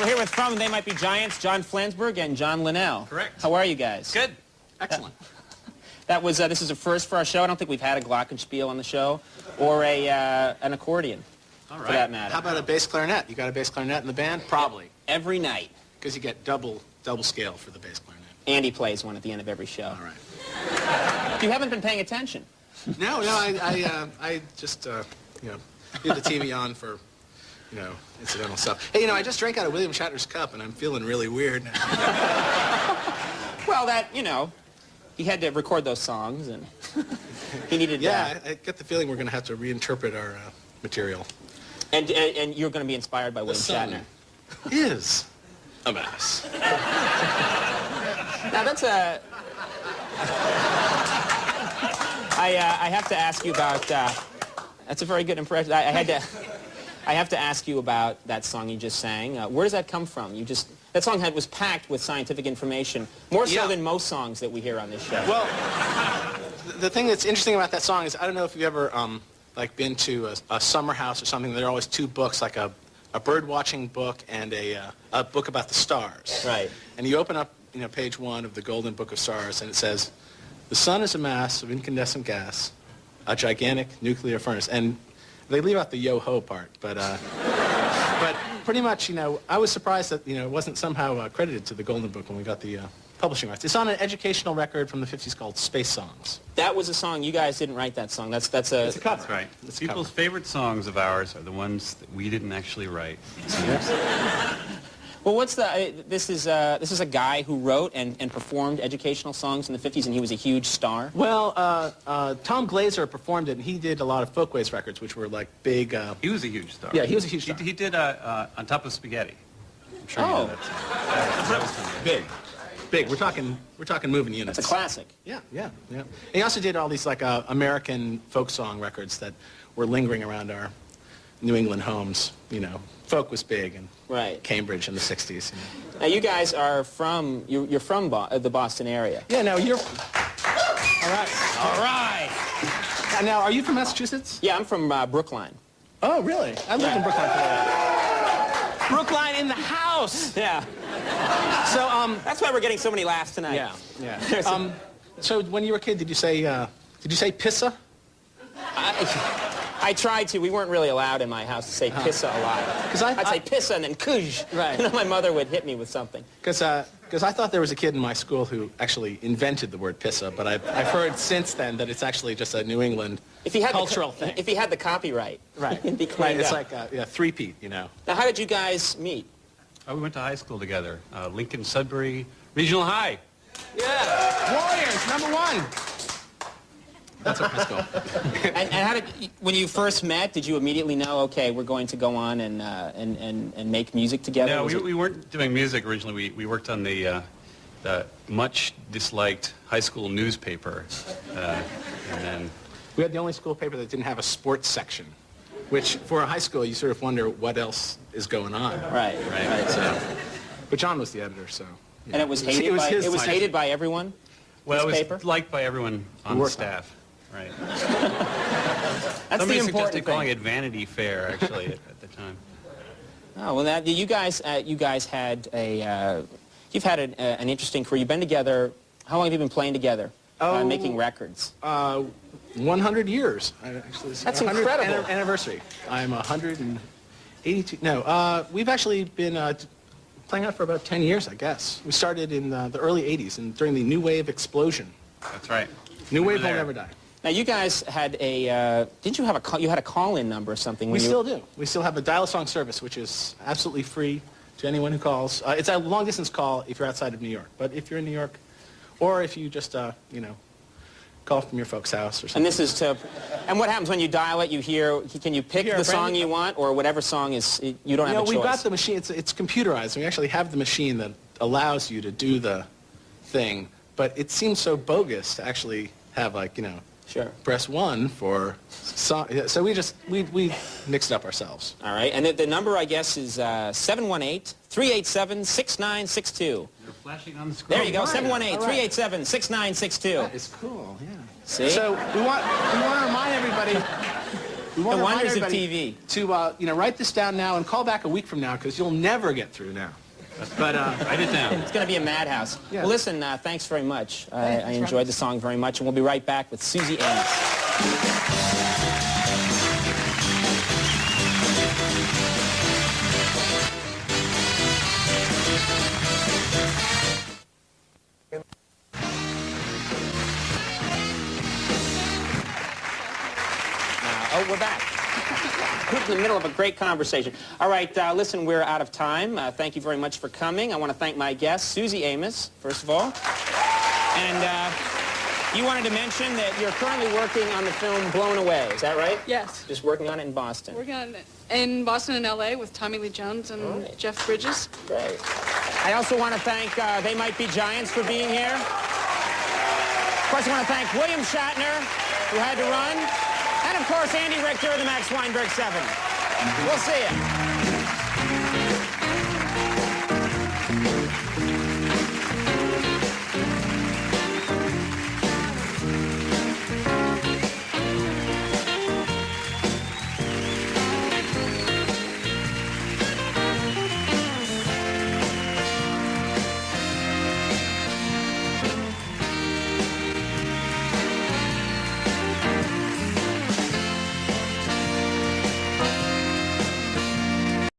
we're here with From They Might Be Giants, John Flansburgh and John Linnell. Correct. How are you guys? Good. Excellent. This is a first for our show. I don't think we've had a glockenspiel on the show, or an accordion, All right. for that matter. How about a bass clarinet? You got a bass clarinet in the band? Probably. Every night. Because you get double scale for the bass clarinet. Andy plays one at the end of every show. All right. You haven't been paying attention. No, I just, leave the TV on for, incidental stuff. Hey, I just drank out of William Shatner's cup, and I'm feeling really weird now. Well, he had to record those songs, and he needed Yeah, I get the feeling we're going to have to reinterpret our material. And you're going to be inspired by William Shatner. Is a mess. Now, that's a... I have to ask you about... that's a very good impression. I have to ask you about that song you just sang. Where does that come from? That song was packed with scientific information, more so than most songs that we hear on this show. Well, the thing that's interesting about that song is I don't know if you've ever been to a summer house or something. There are always two books, like a bird watching book and a book about the stars. Right. And you open up page 1 of the Golden Book of Stars, and it says, "The sun is a mass of incandescent gas, a gigantic nuclear furnace." And they leave out the yo-ho part, but pretty much, I was surprised that, it wasn't somehow credited to the Golden Book when we got the publishing rights. It's on an educational record from the 50s called Space Songs. That was a song. You guys didn't write that song. It's a cover. That's right. People's favorite songs of ours are the ones that we didn't actually write. Well, this is a guy who wrote and performed educational songs in the 50s, and he was a huge star. Well, Tom Glazer performed it, and he did a lot of folkways records, which were like big... He was a huge star. Yeah, he was a huge star. He did On Top of Spaghetti. I'm sure you know that song. Big. We're talking moving units. It's a classic. Yeah. And he also did all these American folk song records that were lingering around our New England homes. Folk was big in Cambridge in the 60s. Now you guys are from the Boston area. Yeah. Now you're. All right. Now, are you from Massachusetts? Yeah, I'm from Brookline. Oh, really? I lived in Brookline for a while. Brookline in the house. Yeah. So that's why we're getting so many laughs tonight. Yeah. So when you were a kid, did you say pissa? I tried to. We weren't really allowed in my house to say pissa a lot. I'd say pissa and then kuj. Right. And then my mother would hit me with something. Because I thought there was a kid in my school who actually invented the word pissa, but I've heard since then that it's actually just a New England cultural thing. If he had the copyright. Right. It'd be cleaned It's up. like three-peat, Now, how did you guys meet? We went to high school together. Lincoln Sudbury Regional High. Yeah. Warriors, #1. That's what high school. And how when you first met, did you immediately know, okay, we're going to go on and make music together? No, we weren't doing music originally. We worked on the much disliked high school newspaper, and then we had the only school paper that didn't have a sports section, which for a high school you sort of wonder what else is going on. Right. So, but John was the editor, so. And it was hated. It was hated by everyone. Well, it was paper? liked by everyone on the staff. Right. That's Somebody the important suggested thing. calling it Vanity Fair, actually, at the time. Oh well, you guys had you've had an interesting career. You've been together. How long have you been playing together? Making records. 100 years. That's incredible. Anniversary. I'm 182. No, we've actually been playing out for about 10 years, I guess. We started in the early 80s and during the New Wave explosion. That's right. New Wave will never die. Now you guys had didn't you have you had a call-in number or something? We still do. We still have a dial-a-song service, which is absolutely free to anyone who calls. It's a long-distance call if you're outside of New York. But if you're in New York, or if you just, call from your folks' house or something. And this is and what happens when you dial it? You hear, can you pick the song you want, or whatever song is, you don't have a choice? We've got the machine. It's computerized. We actually have the machine that allows you to do the thing. But it seems so bogus to actually have, Sure. press 1 for song. So we mixed it up ourselves. All right. And the number, I guess, is 718-387-6962. You're flashing on the screen. There you go, 718-387-6962. That is cool, yeah. See? So we want to remind everybody We want The to remind wonders of everybody TV. to write this down now and call back a week from now because you'll never get through now. But Write it down. It's going to be a madhouse. Yeah. Well, listen, thanks very much. I enjoyed the song very much, and we'll be right back with Susie Amos. Oh, we're back. In the middle of a great conversation. All right, listen, we're out of time. Thank you very much for coming. I want to thank my guest, Susie Amos, first of all. And you wanted to mention that you're currently working on the film Blown Away. Is that right? Yes. Just working on it in Boston. Working on it in Boston and L.A. with Tommy Lee Jones and Right. Jeff Bridges. Great. I also want to thank They Might Be Giants for being here. Of course, I want to thank William Shatner, who had to run. And, of course, Andy Richter of the Max Weinberg 7. We'll see you.